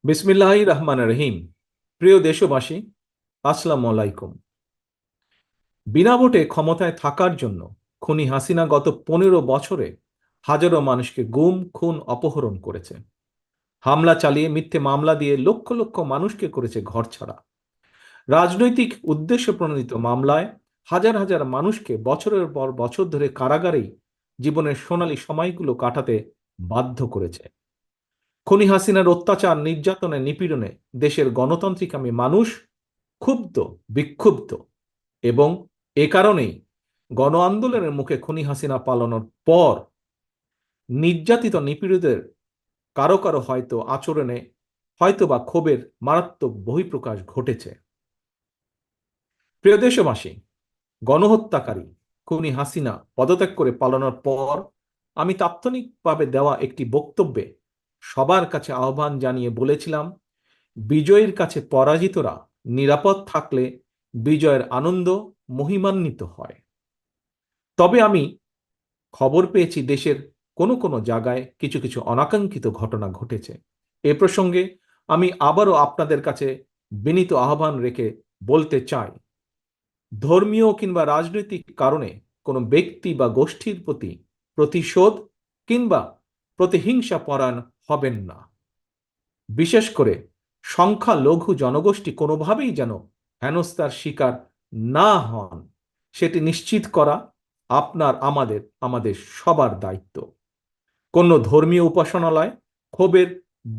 বিসমিল্লাহির রহমানির রহিম। প্রিয় দেশবাসী, আসসালামু আলাইকুম। বিনা ভোটে ক্ষমতায় থাকার জন্য খুনি হাসিনা গত 15 বছরে হাজারো মানুষকে গুম, খুন, অপহরণ করেছে। হামলা চালিয়ে মিথ্যে মামলা দিয়ে লক্ষ লক্ষ মানুষকে করেছে ঘরছাড়া। রাজনৈতিক উদ্দেশ্য প্রণোদিত মামলায় হাজার হাজার মানুষকে বছরের পর বছর ধরে কারাগারেই জীবনের সোনালী সময়গুলো কাটাতে বাধ্য করেছে। খুনি হাসিনার অত্যাচার, নির্যাতনে, নিপীড়নে দেশের গণতান্ত্রিকামী মানুষ ক্ষুব্ধ, বিক্ষুব্ধ এবং এ কারণেই গণ আন্দোলনের মুখে খুনি হাসিনা পালানোর পর নির্যাতিত নিপীড়িতদের কারো কারো হয়তো আচরণে হয়তোবা ক্ষোভের মারাত্মক বহিঃপ্রকাশ ঘটেছে। প্রিয় দেশবাসী, গণহত্যাকারী খুনি হাসিনা পদত্যাগ করে পালানোর পর আমি তাৎক্ষণিকভাবে দেওয়া একটি বক্তব্যে সবার কাছে আহ্বান জানিয়ে বলেছিলাম, বিজয়ের কাছে পরাজিতরা নিরাপদ থাকলে বিজয়ের আনন্দ মহিমান্বিত হয়। তবে আমি খবর পেয়েছি দেশের কোনো কোনো জায়গায় কিছু কিছু অনাকাঙ্ক্ষিত ঘটনা ঘটেছে। এ প্রসঙ্গে আমি আবারও আপনাদের কাছে বিনীত আহ্বান রেখে বলতে চাই, ধর্মীয় কিংবা রাজনৈতিক কারণে কোনো ব্যক্তি বা গোষ্ঠীর প্রতি প্রতিশোধ কিংবা প্রতিহিংসা পরায়ণ হবেন না। বিশেষ করে সংখ্যালঘু জনগোষ্ঠী কোনোভাবেই যেন হেনস্থার শিকার না হন, সেটি নিশ্চিত করা আপনার, আমাদের সবার দায়িত্ব। কোনো ধর্মীয় উপাসনালয় ক্ষোভের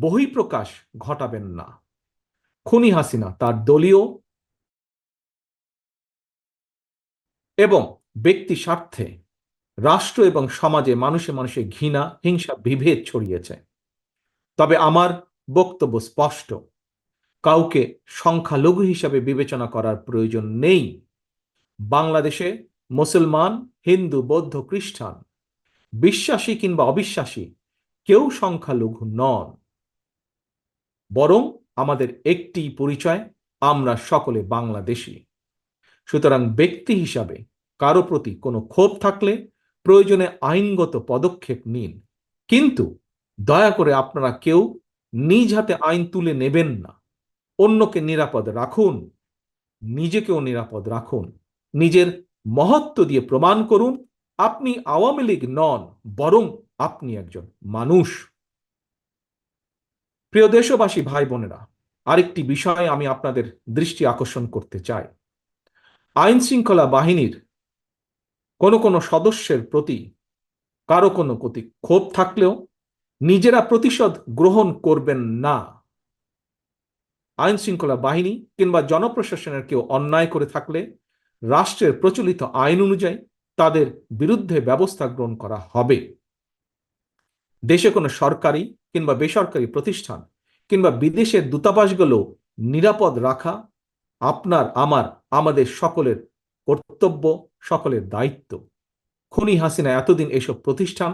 বহিঃপ্রকাশ ঘটাবেন না। খুনি হাসিনা তার দলীয় এবং ব্যক্তি স্বার্থে রাষ্ট্র এবং সমাজে মানুষে মানুষে ঘৃণা, হিংসা, বিভেদ ছড়িয়েছে। তবে আমার বক্তব্য স্পষ্ট, কাউকে সংখ্যালঘু হিসাবে বিবেচনা করার প্রয়োজন নেই। বাংলাদেশে মুসলমান, হিন্দু, বৌদ্ধ, খ্রিস্টান, বিশ্বাসী কিংবা অবিশ্বাসী কেউ সংখ্যালঘু নন। বরং আমাদের একটি পরিচয়, আমরা সকলে বাংলাদেশী। সুতরাং ব্যক্তি হিসাবে কারো প্রতি কোনো ক্ষোভ থাকলে প্রয়োজনে আইনগত পদক্ষেপ নিন, কিন্তু দয়া করে আপনারা কেউ নিজ হাতে আইন তুলে নেবেন না। অন্যকে নিরাপদ রাখুন, নিজেকেও নিরাপদ রাখুন। নিজের মহত্ব দিয়ে প্রমাণ করুন আপনি আওয়ামী লীগ নন, বরং আপনি একজন মানুষ। প্রিয় দেশবাসী, ভাই বোনেরা, আরেকটি বিষয়ে আমি আপনাদের দৃষ্টি আকর্ষণ করতে চাই। আইন শৃঙ্খলা বাহিনীর কোনো কোনো সদস্যের প্রতি কারো কোনো প্রতি ক্ষোভ থাকলেও নিজেরা প্রতিশোধ গ্রহণ করবেন না। আইন শৃঙ্খলা বাহিনী কিংবা জনপ্রশাসনের কেউ অন্যায় করে থাকলে রাষ্ট্রের প্রচলিত আইন অনুযায়ী তাদের বিরুদ্ধে ব্যবস্থা গ্রহণ করা হবে। দেশে কোনো সরকারি কিংবা বেসরকারি প্রতিষ্ঠান কিংবা বিদেশের দূতাবাসগুলো নিরাপদ রাখা আপনার, আমাদের সকলের কর্তব্য, সকলের দায়িত্ব। খুনি হাসিনা এতদিন এসব প্রতিষ্ঠান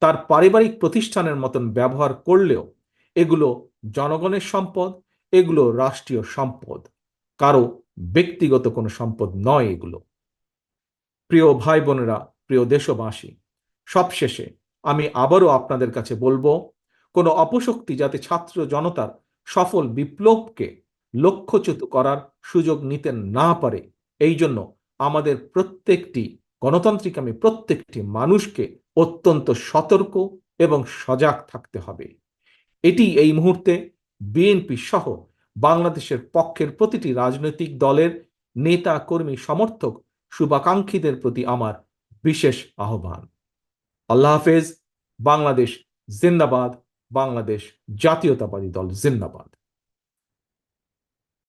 তার পারিবারিক প্রতিষ্ঠানের মতন ব্যবহার করলেও এগুলো জনগণের সম্পদ, এগুলো রাষ্ট্রীয় সম্পদ, কারো ব্যক্তিগত কোনো সম্পদ নয় এগুলো। প্রিয় ভাই বোনেরা, প্রিয় দেশবাসী, সবশেষে আমি আবারও আপনাদের কাছে বলবো, কোনো অপশক্তি যাতে ছাত্র জনতার সফল বিপ্লবকে লক্ষ্যচ্যুত করার সুযোগ নিতে না পারে, এই জন্য আমাদের গণতান্ত্রিক প্রত্যেকটি মানুষকে অত্যন্ত সতর্ক এবং সজাগ থাকতে হবে। এটি এই মুহূর্তে বিএনপি সহ বাংলাদেশের পক্ষের প্রতিটি রাজনৈতিক দলের নেতা, কর্মী, সমর্থক, শুভাকাঙ্ক্ষীদের প্রতি আমার বিশেষ আহ্বান। আল্লাহ হাফেজ। বাংলাদেশ জিন্দাবাদ। বাংলাদেশ জাতীয়তাবাদী দল জিন্দাবাদ।